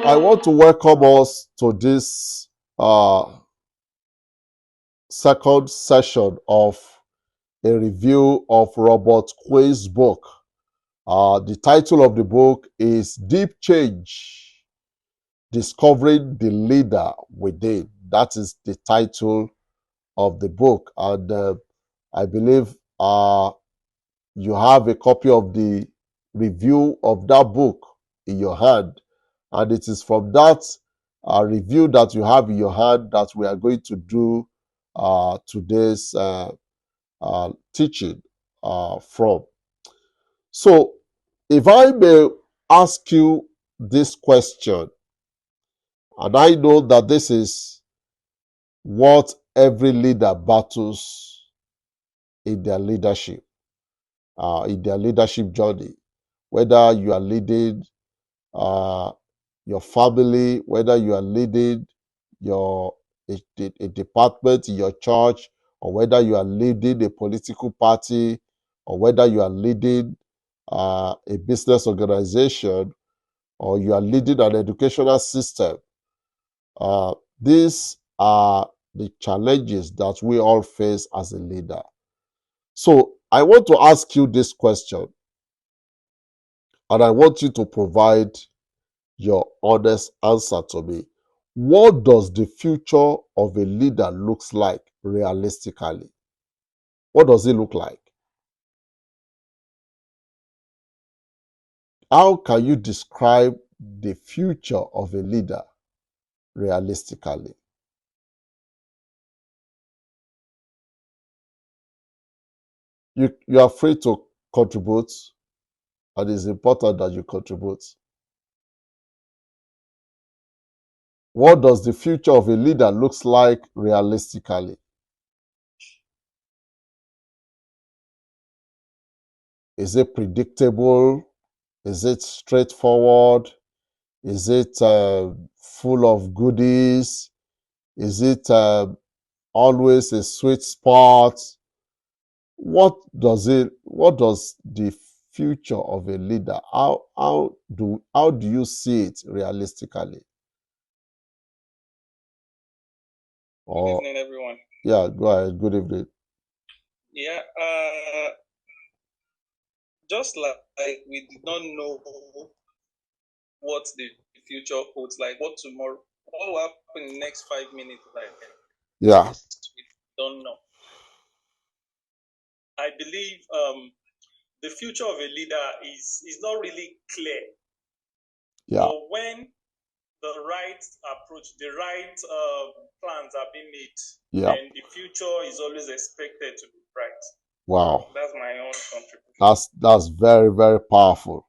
I want to welcome us to this second session of a review of Robert Quinn's book. The title of the book is Deep Change, Discovering the Leader Within. That is the title of the book. And I believe you have a copy of the review of that book in your hand. And it is from that review that you have in your hand that we are going to do today's teaching from. So, if I may ask you this question, and I know that this is what every leader battles in their leadership journey, whether you are leading your family, whether you are leading a department in your church, or whether you are leading a political party, or whether you are leading a business organization, or you are leading an educational system. These are the challenges that we all face as a leader. So I want to ask you this question, and I want you to provide your honest answer to me. What does the future of a leader looks like realistically? What does it look like? How can you describe the future of a leader realistically? You are free to contribute, and it's important that you contribute. What does the future of a leader looks like realistically? Is it predictable? Is it straightforward? Is it full of goodies? Is it always a sweet spot? What does the future of a leader, how do you see it realistically? Good evening, everyone. Yeah, go ahead. Good evening. Yeah, just like we did not know what the future holds, like what will happen in the next 5 minutes, like Yeah. we don't know. I believe the future of a leader is not really clear. Yeah. But when the right approach, the right plans are being made, Yeah. then the future is always expected to be bright. Wow. That's my own contribution. That's very, very powerful.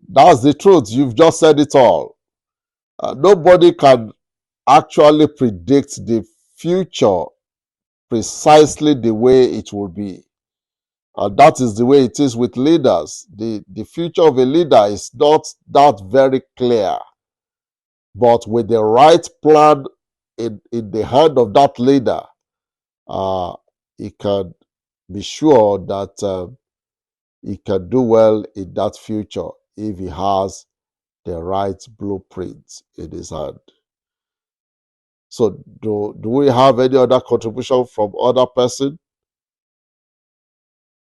That's the truth. You've just said it all. Nobody can actually predict the future precisely the way it will be. And that is the way it is with leaders. The future of a leader is not that very clear. But with the right plan in the hand of that leader, he can be sure that he can do well in that future if he has the right blueprint in his hand. So do we have any other contribution from other person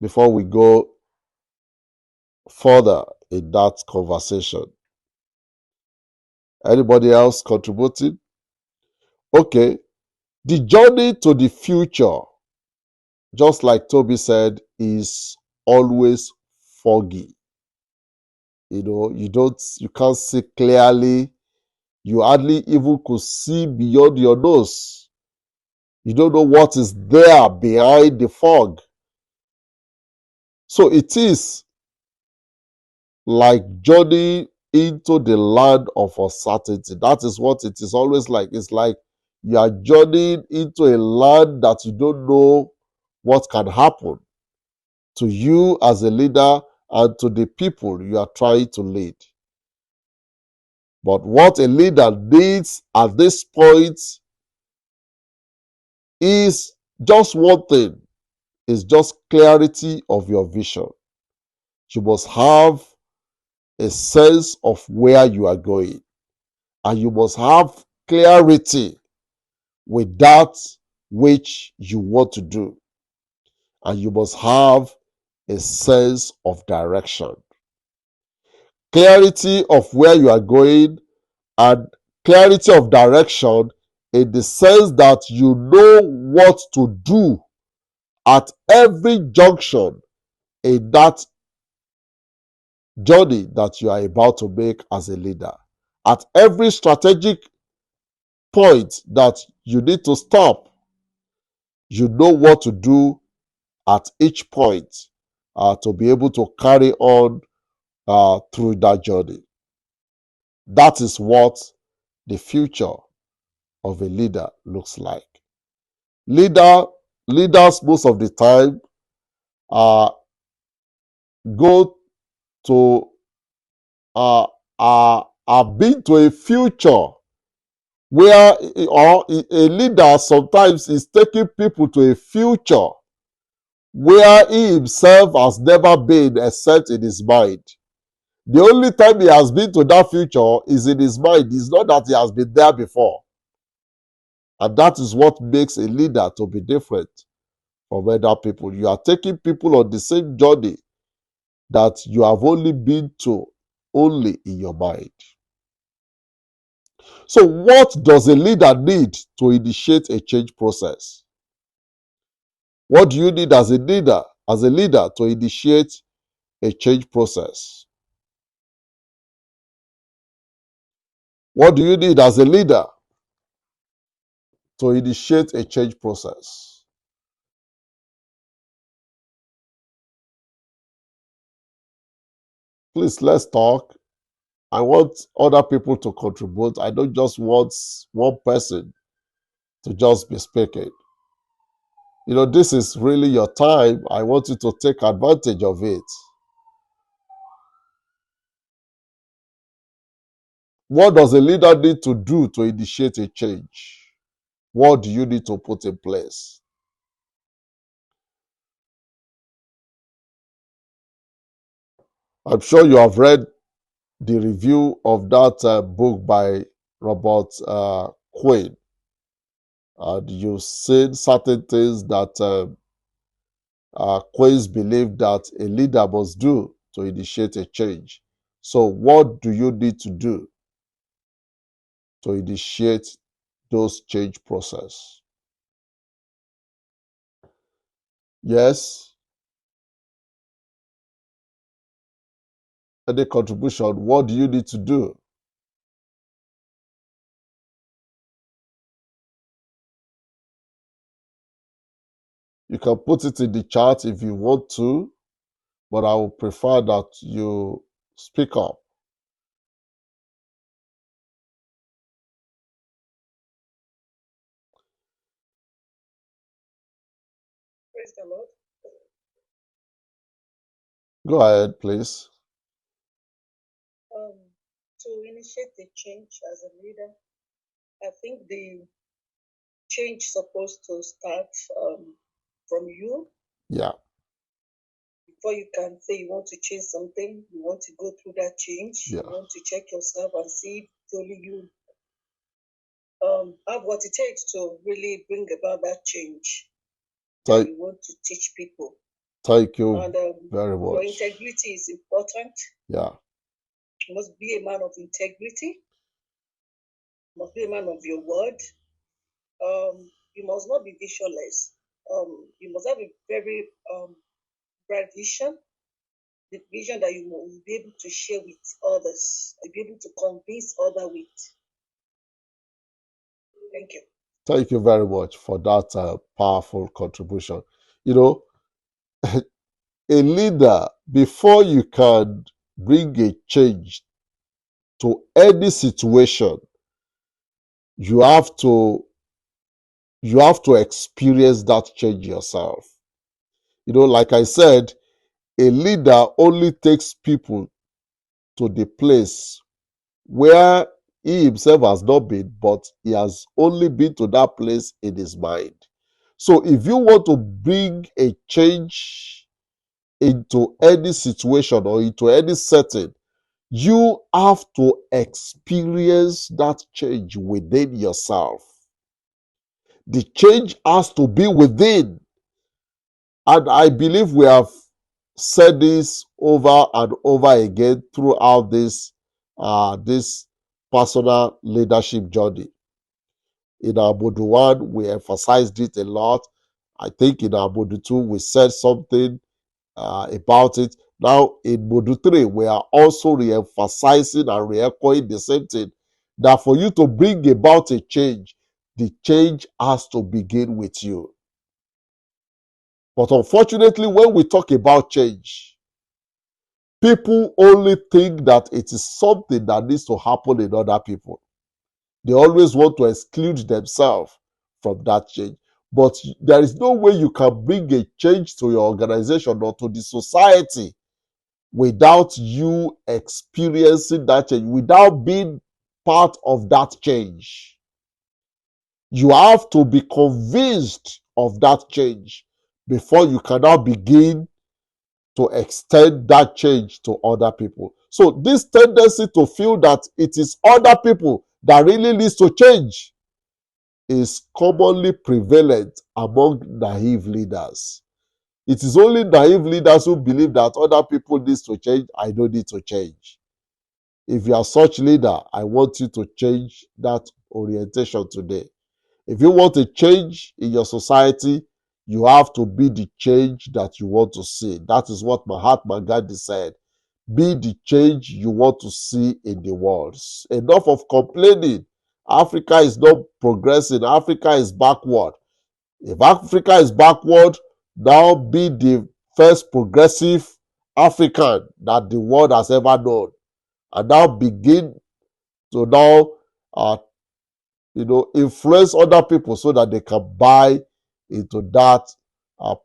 before we go further in that conversation? Anybody else contributing? Okay. The journey to the future, just like Toby said, is always foggy. You can't see clearly. You hardly even could see beyond your nose. You don't know what is there behind the fog. So it is like journeying into the land of uncertainty. That is what it is always like. It's like you are journeying into a land that you don't know what can happen to you as a leader and to the people you are trying to lead. But what a leader needs at this point is just one thing, is just clarity of your vision. You must have a sense of where you are going. and you must have clarity with that which you want to do, and you must have a sense of direction. Clarity of where you are going and clarity of direction in the sense that you know what to do at every junction in that journey that you are about to make as a leader. At every strategic point that you need to stop, you know what to do at each point to be able to carry on through that journey. That is what the future of a leader looks like. Leader, leaders most of the time go to are being to a future where or a leader sometimes is taking people to a future where he himself has never been except in his mind. The only time he has been to that future is in his mind. It's not that he has been there before. And that is what makes a leader to be different from other people. You are taking people on the same journey that you have only been to only in your mind. So what does a leader need to initiate a change process? What do you need as a leader to initiate a change process? What do you need as a leader to initiate a change process? Please, let's talk. I want other people to contribute. I don't just want one person to just be speaking. You know, this is really your time. I want you to take advantage of it. What does a leader need to do to initiate a change? What do you need to put in place? I'm sure you have read the review of that book by Robert Quinn, and you've seen certain things that Quinn's believe that a leader must do to initiate a change. So what do you need to do to initiate those change process? Yes, any contribution? What do you need to do? You can put it in the chat if you want to, but I would prefer that you speak up. Praise the Lord. Go ahead, please. Um, to initiate the change as a leader, I think the change supposed to start from you. Yeah. Before you can say you want to change something, you want to go through that change. Yeah. You want to check yourself and see if it's only you have what it takes to really bring about that change that you want to teach people. Thank you And very your much. integrity is important. Yeah. You must be a man of integrity. You must be a man of your word. You must not be visionless. You must have a very bright vision, the vision that you will be able to share with others, be able to convince others with. Thank you. Thank you very much for that powerful contribution. You know, a leader, before you can bring a change to any situation, you have to experience that change yourself. You know, like I said, a leader only takes people to the place where he himself has not been, but he has only been to that place in his mind. So if you want to bring a change into any situation or into any setting, You have to experience that change within yourself. The change has to be within. And I believe we have said this over and over again throughout this personal leadership journey. In our module 1, we emphasized it a lot. I think in our module 2, we said something about it. Now, in module 3, we are also re-emphasizing and re-echoing the same thing, that for you to bring about a change, the change has to begin with you. But unfortunately, when we talk about change, people only think that it is something that needs to happen in other people. They always want to exclude themselves from that change. But there is no way you can bring a change to your organization or to the society without you experiencing that change, without being part of that change. You have to be convinced of that change before you can now begin to extend that change to other people. So this tendency to feel that it is other people that really leads to change is commonly prevalent among naive leaders. It is only naive leaders who believe that other people need to change, I don't need to change. If you are such leader, I want you to change that orientation today. If you want a change in your society, you have to be the change that you want to see. That is what Mahatma Gandhi said. Be the change you want to see in the world. Enough of complaining. Africa is not progressing. Africa is backward. If Africa is backward, now be the first progressive African that the world has ever known. And now begin to now influence other people so that they can buy into that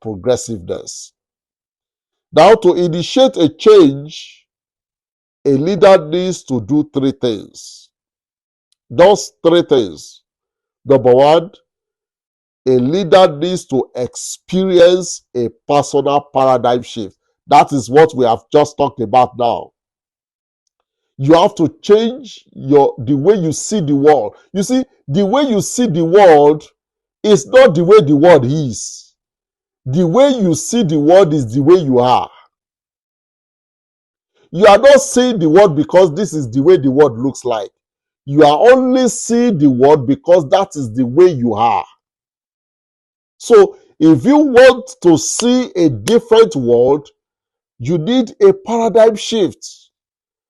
progressiveness. Now, to initiate a change, a leader needs to do 3 things. Those 3 things. Number 1, a leader needs to experience a personal paradigm shift. That is what we have just talked about now. You have to change the way you see the world. You see, the way you see the world is not the way the world is. The way you see the world is the way you are. You are not seeing the world because this is the way the world looks like. You are only seeing the world because that is the way you are. So, if you want to see a different world, you need a paradigm shift.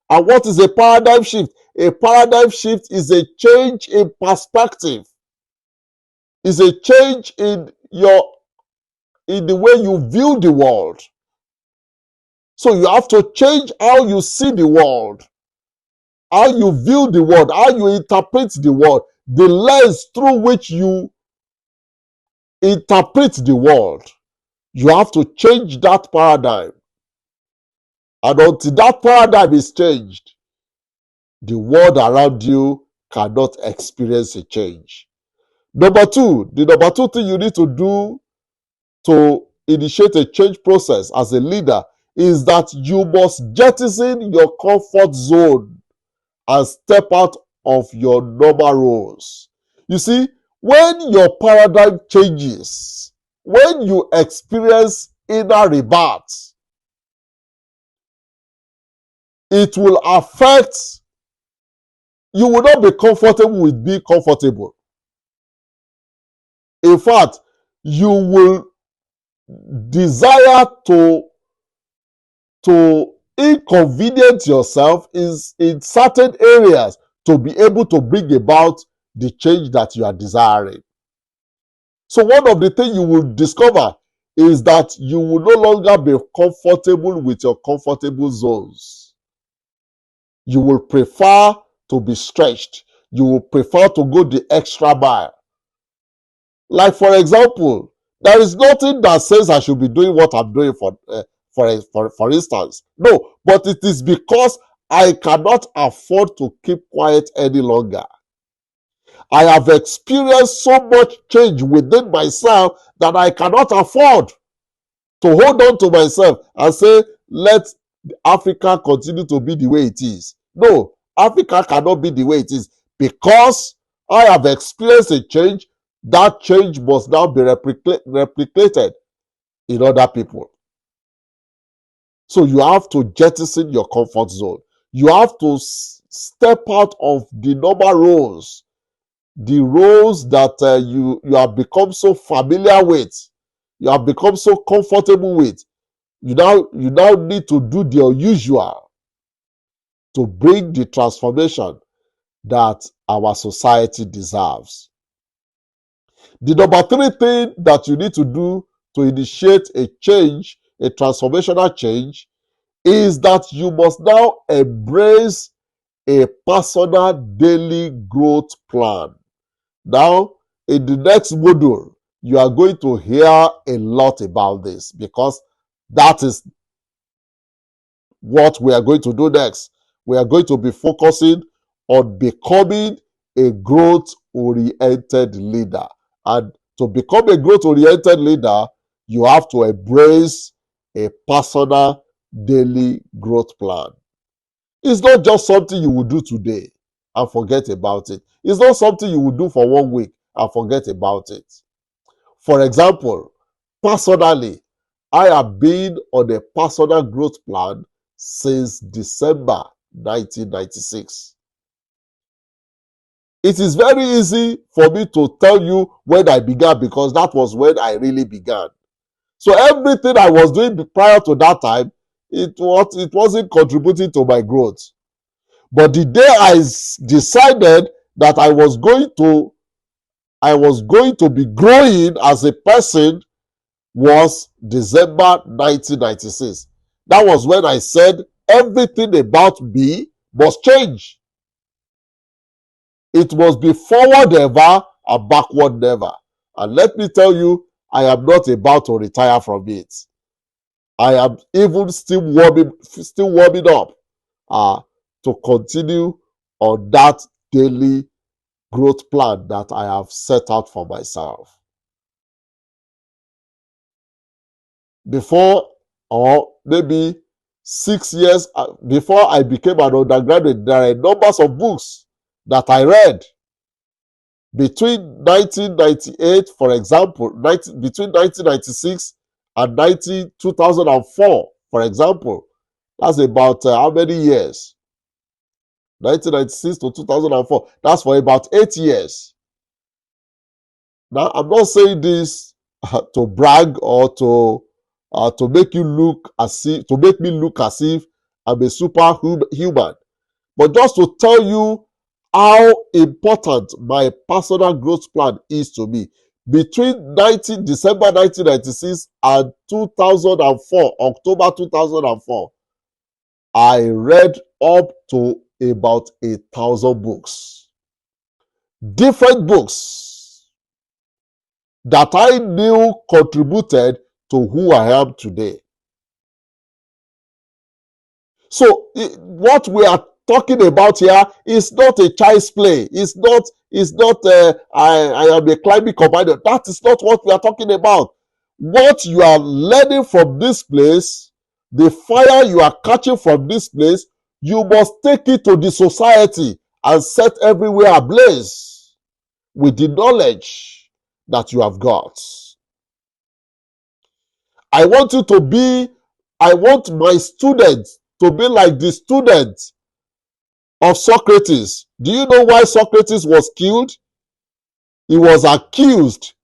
And what is a paradigm shift? A paradigm shift is a change in perspective. It's a change in the way you view the world. So you have to change how you see the world, how you view the world, how you interpret the world, the lens through which you interpret the world. You have to change that paradigm. And until that paradigm is changed, the world around you cannot experience a change. The number two thing you need to do to initiate a change process as a leader is that you must jettison your comfort zone and step out of your normal roles. You see, when your paradigm changes, when you experience inner rebirth, it will affect, you will not be comfortable with being comfortable. In fact, you will desire to inconvenience yourself in certain areas to be able to bring about the change that you are desiring. So one of the things you will discover is that you will no longer be comfortable with your comfortable zones. You will prefer to be stretched. You will prefer to go the extra mile. Like, for example, there is nothing that says I should be doing what I'm doing for instance. No, but it is because I cannot afford to keep quiet any longer. I have experienced so much change within myself that I cannot afford to hold on to myself and say, let Africa continue to be the way it is. No, Africa cannot be the way it is because I have experienced a change. That change must now be replicated in other people. So you have to jettison your comfort zone. You have to step out of the normal roles, the roles that you have become so familiar with, you have become so comfortable with. You now need to do the unusual to bring the transformation that our society deserves. The number 3 thing that you need to do to initiate a change, a transformational change, is that you must now embrace a personal daily growth plan. Now, in the next module, you are going to hear a lot about this because that is what we are going to do next. We are going to be focusing on becoming a growth-oriented leader. And to become a growth-oriented leader, you have to embrace a personal daily growth plan. It's not just something you will do today and forget about it. It's not something you will do for 1 week and forget about it. For example, personally, I have been on a personal growth plan since December 1996. It is very easy for me to tell you when I began because that was when I really began. So everything I was doing prior to that time, it wasn't contributing to my growth. But the day I decided that I was going to be growing as a person was December 1996. That was when I said everything about me must change. It must be forward ever and backward never. And let me tell you, I am not about to retire from it. I am even still warming up to continue on that daily growth plan that I have set out for myself. Before, or maybe 6 years before I became an undergraduate, there are numbers of books that I read. Between 1998, for example, between 1996 and 2004, for example, that's about how many years? 1996 to 2004. That's for about 8 years. Now, I'm not saying this to brag or to make me look as if I'm a superhuman, but just to tell you how important my personal growth plan is to me. Between December 1996 and 2004, October 2004, I read up to about 1,000 books. Different books that I knew contributed to who I am today. So what we are talking about here is not a child's play. It's not I am a climbing companion. That is not what we are talking about. What you are learning from this place, the fire you are catching from this place, you must take it to the society and set everywhere ablaze with the knowledge that you have got. I want my students to be like the students of Socrates. Do you know why Socrates was killed? He was accused.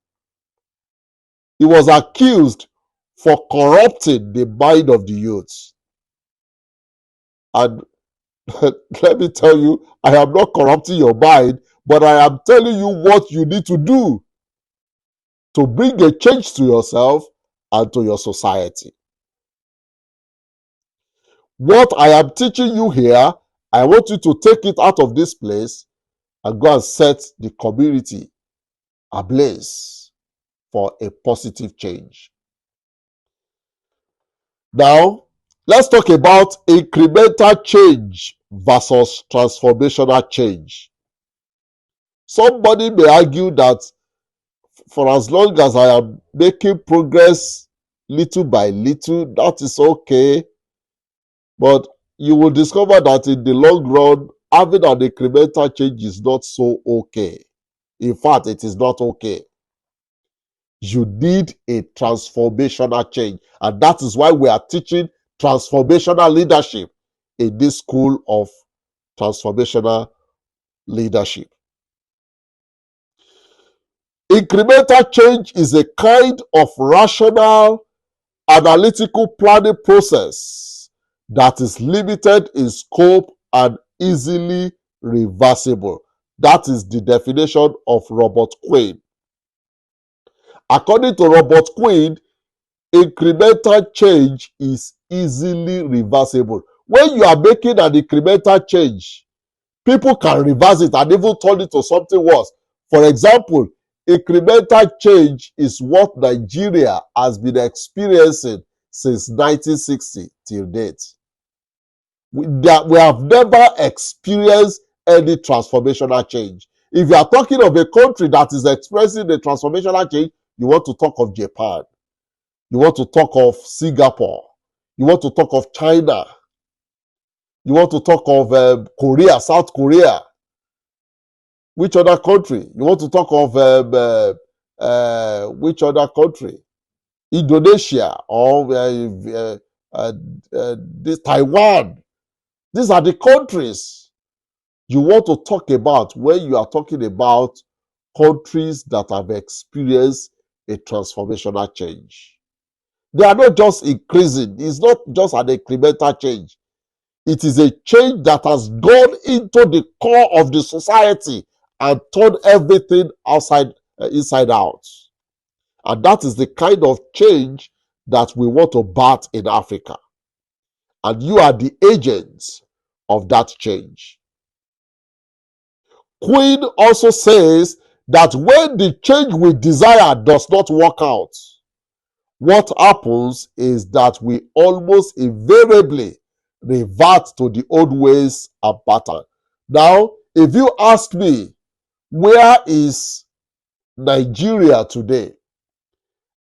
He was accused for corrupting the mind of the youths. And let me tell you, I am not corrupting your mind, but I am telling you what you need to do to bring a change to yourself and to your society. What I am teaching you here, I want you to take it out of this place and go and set the community ablaze for a positive change. Now, let's talk about incremental change versus transformational change. Somebody may argue that for as long as I am making progress little by little, that is okay. But you will discover that in the long run, having an incremental change is not so okay. In fact, it is not okay. You need a transformational change. And that is why we are teaching transformational leadership in this school of transformational leadership. Incremental change is a kind of rational, analytical planning process that is limited in scope and easily reversible. That is the definition of Robert Quinn. According to Robert Quinn, incremental change is easily reversible. When you are making an incremental change, people can reverse it and even turn it to something worse. For example, incremental change is what Nigeria has been experiencing since 1960 till date. We have never experienced any transformational change. If you are talking of a country that is experiencing a transformational change, you want to talk of Japan. You want to talk of Singapore. You want to talk of China. You want to talk of Korea, South Korea. Which other country? You want to talk of which other country? Indonesia or Taiwan. These are the countries you want to talk about when you are talking about countries that have experienced a transformational change. They are not just increasing. It's not just an incremental change. It is a change that has gone into the core of the society and turned everything inside out. And that is the kind of change that we want to birth in Africa. And you are the agents of that change. Quinn also says that when the change we desire does not work out, what happens is that we almost invariably revert to the old ways and pattern. Now, if you ask me, where is Nigeria today?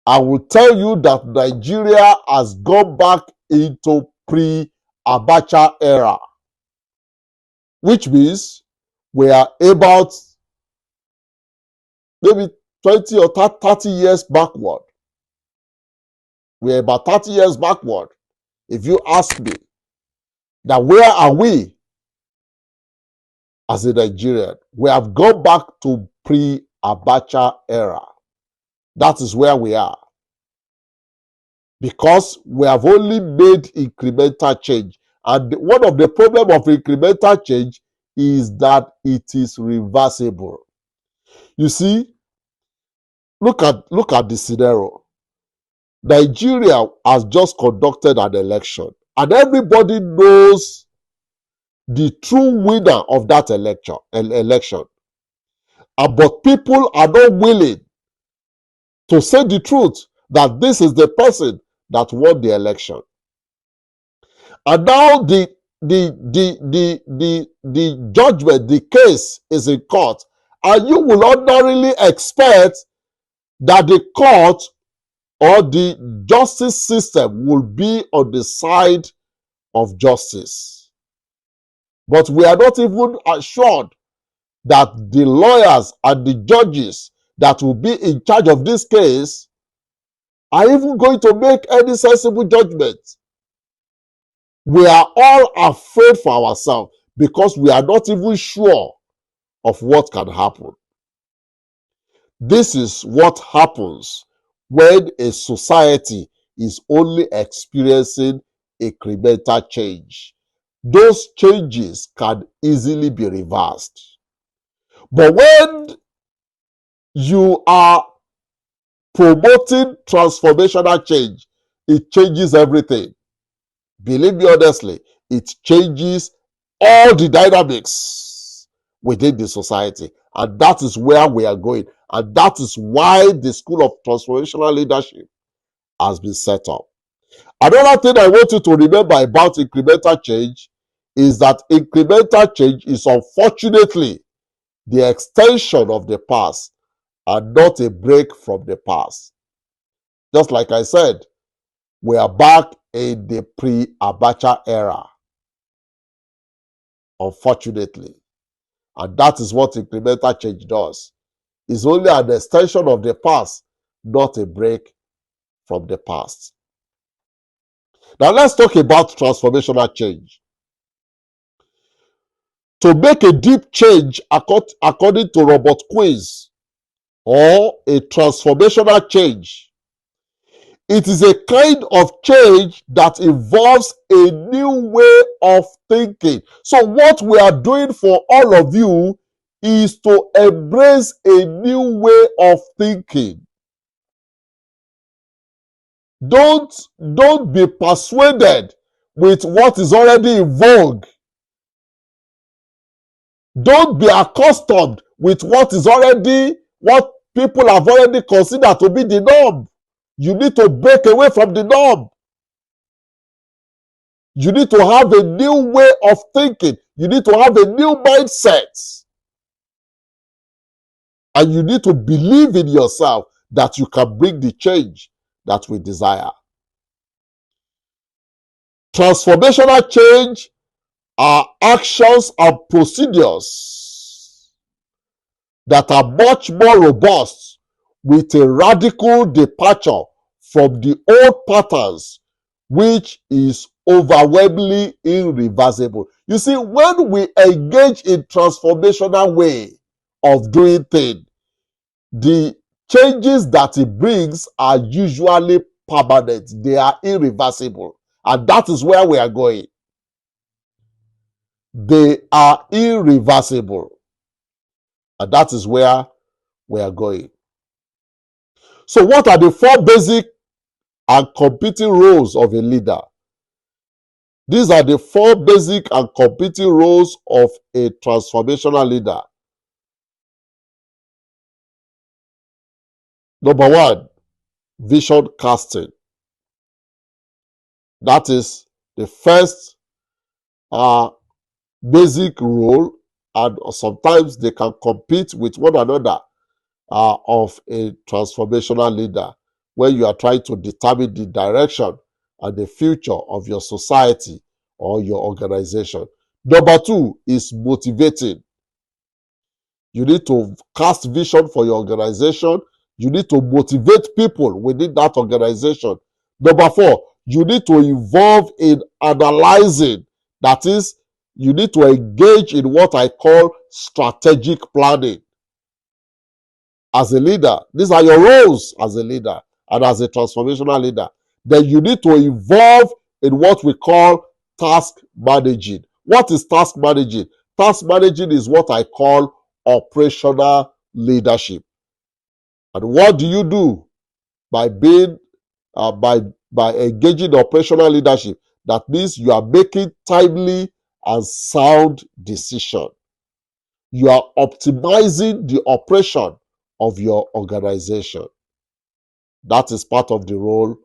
I will tell you that Nigeria has gone back into pre-Abacha era, which means we are about maybe 20 or 30 years backward. We are about 30 years backward. If you ask me, that where are we as a Nigerian? We have gone back to pre-Abacha era. That is where we are. Because we have only made incremental change. And one of the problems of incremental change is that it is reversible. You see, look at the scenario. Nigeria has just conducted an election, and everybody knows the true winner of that election. But people are not willing to say the truth that this is the person that won the election. And now the judgment, the case is in court, and you will ordinarily expect that the court or the justice system will be on the side of justice. But we are not even assured that the lawyers and the judges that will be in charge of this case are even going to make any sensible judgment. We are all afraid for ourselves because we are not even sure of what can happen. This is what happens when a society is only experiencing incremental change. Those changes can easily be reversed. But when you are promoting transformational change, it changes everything. Believe me honestly, it changes all the dynamics within the society. And that is where we are going. And that is why the School of Transformational Leadership has been set up. Another thing I want you to remember about incremental change is that incremental change is unfortunately the extension of the past and not a break from the past. Just like I said, we are back in the pre-Abacha era, unfortunately. And that is what incremental change does. It's only an extension of the past, not a break from the past. Now let's talk about transformational change. To make a deep change, according to Robert Quinn, or a transformational change, it is a kind of change that involves a new way of thinking. So what we are doing for all of you is to embrace a new way of thinking. Don't be persuaded with what is already in vogue. Don't be accustomed with what people have already considered to be the norm. You need to break away from the norm. You need to have a new way of thinking. You need to have a new mindset. And you need to believe in yourself that you can bring the change that we desire. Transformational change are actions and procedures that are much more robust, with a radical departure from the old patterns, which is overwhelmingly irreversible. You see, when we engage in transformational way of doing things, the changes that it brings are usually permanent. They are irreversible. And that is where we are going. They are irreversible. And that is where we are going. So what are the four basic and competing roles of a leader? These are the four basic and competing roles of a transformational leader. Number one, vision casting. That is the first basic role, and sometimes they can compete with one another of a transformational leader, when you are trying to determine the direction and the future of your society or your organization. Number two is motivating. You need to cast vision for your organization. You need to motivate people within that organization. Number four, you need to involve in analyzing. That is, you need to engage in what I call strategic planning. As a leader, these are your roles as a leader and as a transformational leader. Then you need to involve in what we call task managing. What is task managing? Task managing is what I call operational leadership. And what do you do by being by engaging operational leadership? That means you are making timely and sound decision. You are optimizing the operation of your organization. That is part of the role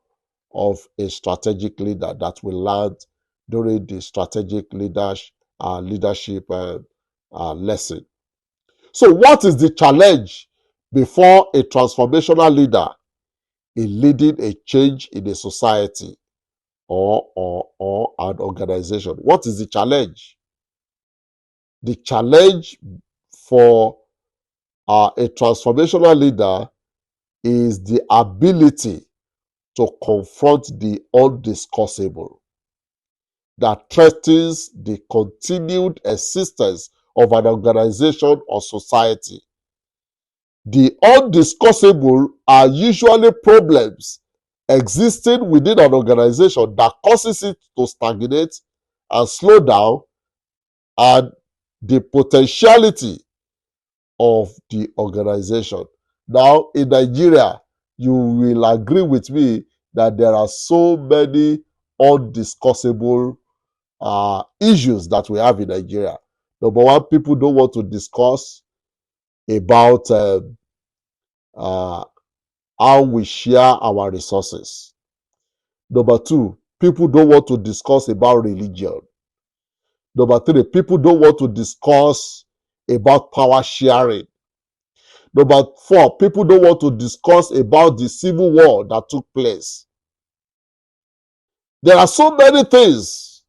of a strategic leader that we learned during the strategic leadership lesson. So what is the challenge before a transformational leader in leading a change in a society or an organization? What is the challenge? The challenge for a transformational leader is the ability to confront the undiscussable that threatens the continued existence of an organization or society. The undiscussable are usually problems existing within an organization that causes it to stagnate and slow down, and the potentiality of the organization. Now, in Nigeria, you will agree with me that there are so many undiscussable issues that we have in Nigeria. Number one, people don't want to discuss about how we share our resources. Number two, people don't want to discuss about religion. Number three, people don't want to discuss about power sharing. Number four, people don't want to discuss about the civil war that took place. There are so many things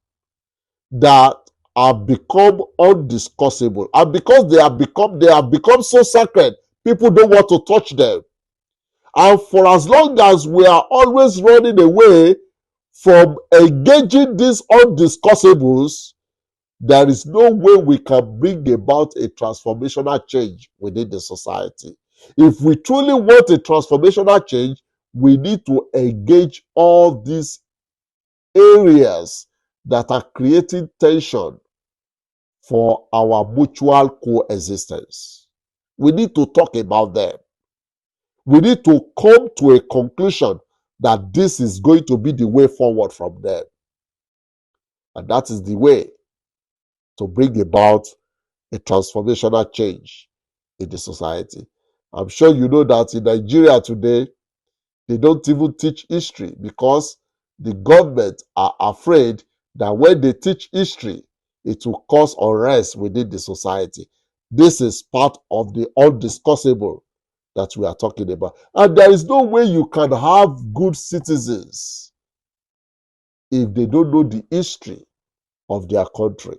that have become undiscussable, and because they have become so sacred, people don't want to touch them. And for as long as we are always running away from engaging these undiscussables, there is no way we can bring about a transformational change within the society. If we truly want a transformational change, we need to engage all these areas that are creating tension for our mutual coexistence. We need to talk about them. We need to come to a conclusion that this is going to be the way forward from them. And that is the way to bring about a transformational change in the society. I'm sure you know that in Nigeria today, they don't even teach history because the government are afraid that when they teach history, it will cause unrest within the society. This is part of the undiscussable that we are talking about. And there is no way you can have good citizens if they don't know the history of their country.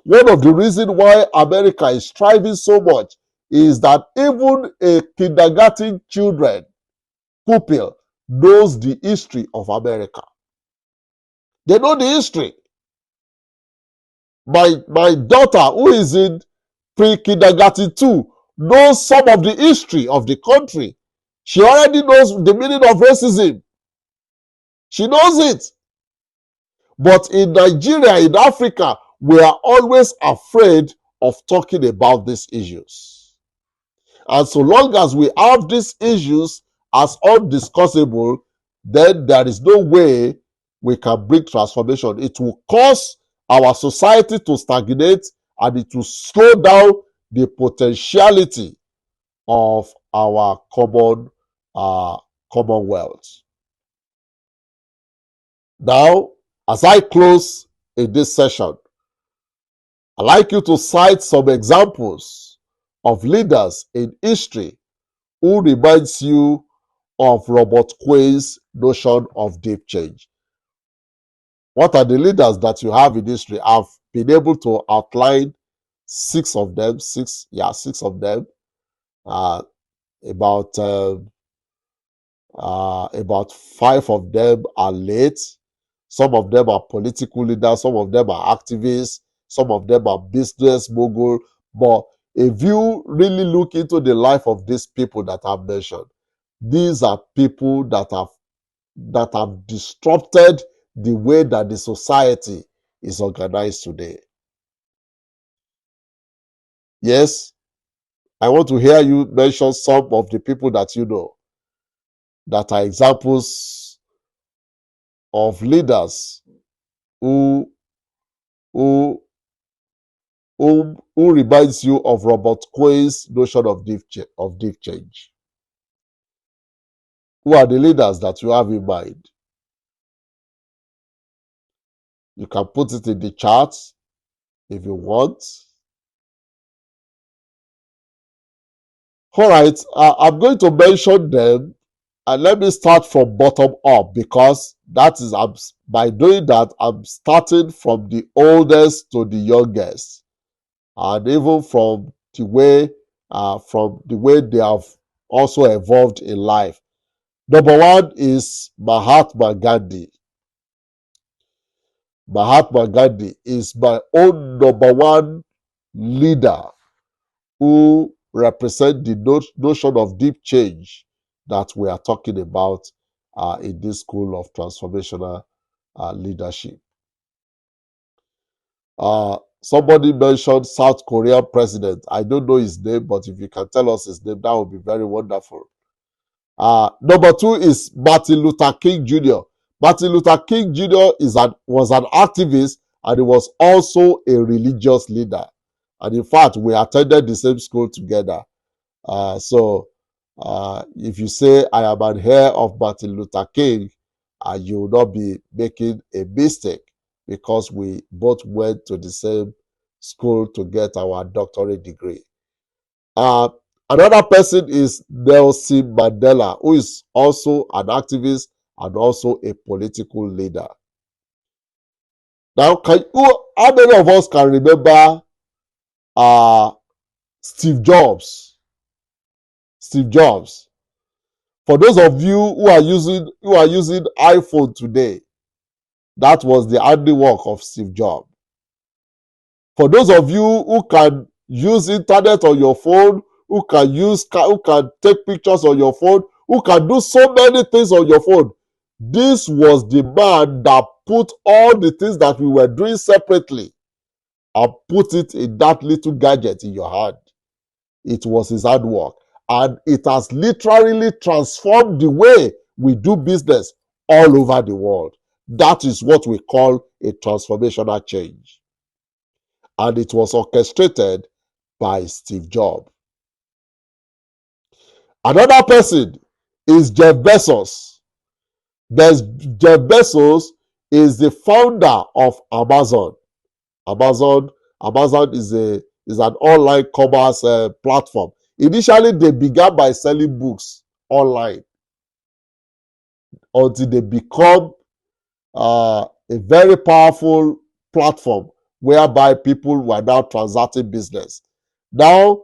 One of the reasons why America is thriving so much is that even a kindergarten children pupil knows the history of America. They know the history. My daughter, who is in pre-kindergarten 2, knows some of the history of the country. She already knows the meaning of racism. She knows it. But in Nigeria, in Africa, we are always afraid of talking about these issues. And so long as we have these issues as undiscussable, then there is no way we can bring transformation. It will cause our society to stagnate, and it will slow down the potentiality of our commonwealth. Now, as I close in this session, I'd like you to cite some examples of leaders in history who reminds you of Robert Quinn's notion of deep change. What are the leaders that you have in history? I've been able to outline six of them. Six of them. Uh, about about five of them are late. Some of them are political leaders. Some of them are activists. Some of them are business mogul. But if you really look into the life of these people that I've mentioned, these are people that have disrupted the way that the society is organized today. Yes, I want to hear you mention some of the people that you know that are examples of leaders who who who reminds you of Robert Quinn's notion of deep change. Who are the leaders that you have in mind? You can put it in the chat if you want. All right, I'm going to mention them, and let me start from bottom up, because that is, by doing that, I'm starting from the oldest to the youngest, and even from the way they have also evolved in life. Number one is Mahatma Gandhi. Mahatma Gandhi is my own number one leader who represent the notion of deep change that we are talking about in this school of transformational leadership. Somebody mentioned South Korean president. I don't know his name, but if you can tell us his name, that would be very wonderful. Number two is Martin Luther King Jr. Martin Luther King Jr. was an activist, and he was also a religious leader. And in fact, we attended the same school together. So if you say I am an heir of Martin Luther King, you will not be making a mistake, because we both went to the same school to get our doctorate degree. Another person is Nelson Mandela, who is also an activist and also a political leader. Now, how many of us can remember Steve Jobs? Steve Jobs. For those of you who are using iPhone today, that was the handiwork of Steve Jobs. For those of you who can use internet on your phone, who can take pictures on your phone, who can do so many things on your phone, this was the man that put all the things that we were doing separately and put it in that little gadget in your hand. It was his hard work, and it has literally transformed the way we do business all over the world. That is what we call a transformational change. And it was orchestrated by Steve Jobs. Another person is Jeff Bezos. Jeff Bezos is the founder of Amazon. Amazon is an online commerce platform. Initially, they began by selling books online until they become a very powerful platform whereby people were now transacting business. Now,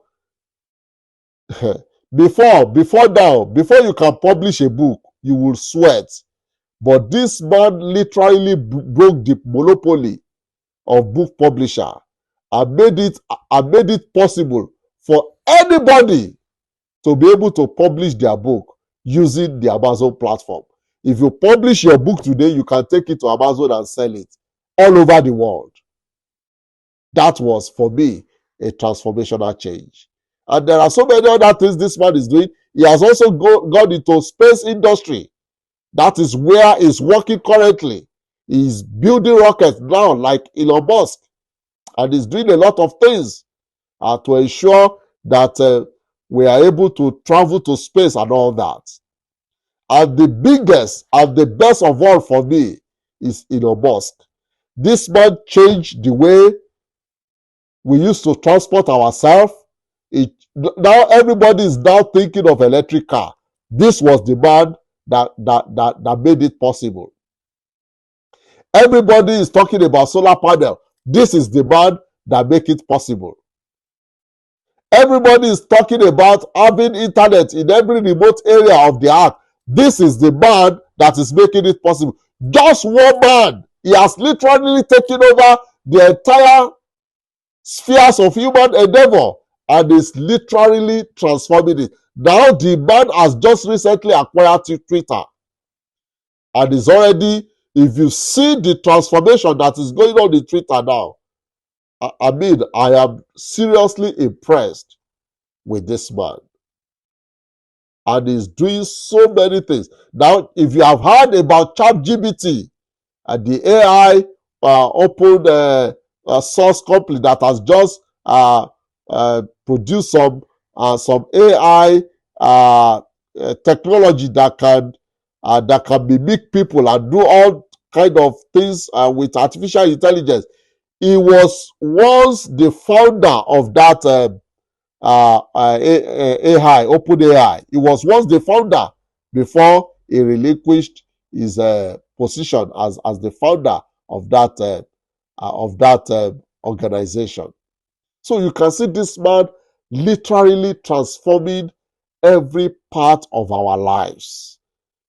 before you can publish a book, you will sweat. But this man literally broke the monopoly of book publisher and made it possible for anybody to be able to publish their book using the Amazon platform. If you publish your book today, you can take it to Amazon and sell it all over the world. That was, for me, a transformational change. And there are so many other things this man is doing. He has also gone into space industry. That is where he's working currently. He's building rockets now like Elon Musk. And he's doing a lot of things to ensure that we are able to travel to space and all that. And the biggest and the best of all for me is Elon Musk. This man changed the way we used to transport ourselves. Now everybody is now thinking of electric car. This was the man that made it possible. Everybody is talking about solar panel. This is the man that make it possible. Everybody is talking about having internet in every remote area of the earth. This is the man that is making it possible. Just one man. He has literally taken over the entire spheres of human endeavor and is literally transforming it. Now the man has just recently acquired Twitter and is already, if you see the transformation that is going on in Twitter now, I mean, I am seriously impressed with this man. And he's doing so many things. Now, if you have heard about ChatGPT, the AI open source company that has just produced some AI technology that can mimic people and do all kind of things with artificial intelligence. He was once the founder of that AI, OpenAI. He was once the founder before he relinquished his position as the founder of that organization. So you can see this man literally transforming every part of our lives.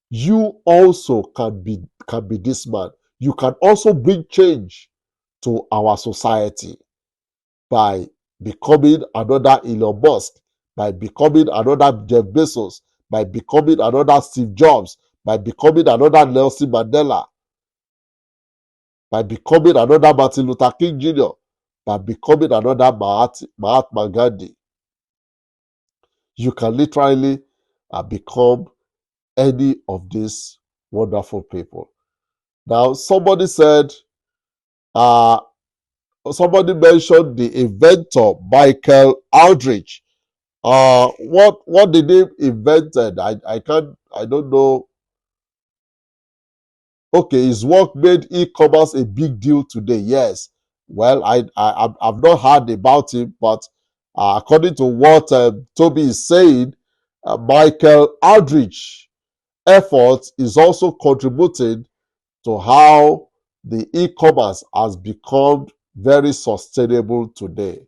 You also can be this man. You can also bring change to our society by becoming another Elon Musk, by becoming another Jeff Bezos, by becoming another Steve Jobs, by becoming another Nelson Mandela, by becoming another Martin Luther King Jr., by becoming another Mahatma Gandhi. You can literally become any of these wonderful people. Now, somebody mentioned the inventor Michael Aldrich. What did he invented? I don't know. Okay, his work made e-commerce a big deal today. Yes. Well, I've not heard about him, but according to what Toby is saying, Michael Aldrich effort is also contributing to how the e-commerce has become very sustainable today.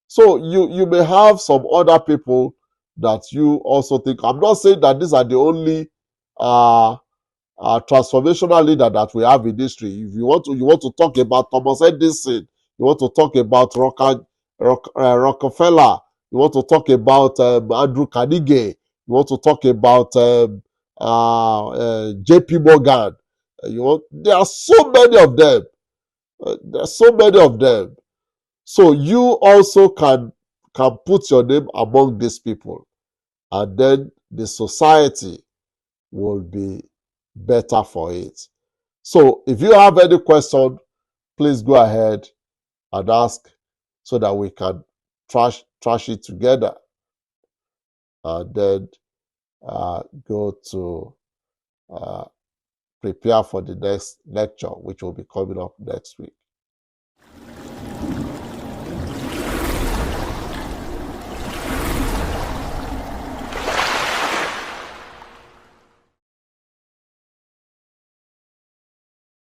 So you may have some other people that you also think. I'm not saying that these are the only uh, transformational leader that we have in history. If you want to talk about Thomas Edison, you want to talk about Rockefeller, you want to talk about Andrew Carnegie, you want to talk about J.P. Morgan. There are so many of them. There are so many of them. So you also can put your name among these people, and then the society will be better for it. So if you have any question, please go ahead and ask so that we can trash it together, and then go to prepare for the next lecture, which will be coming up next week.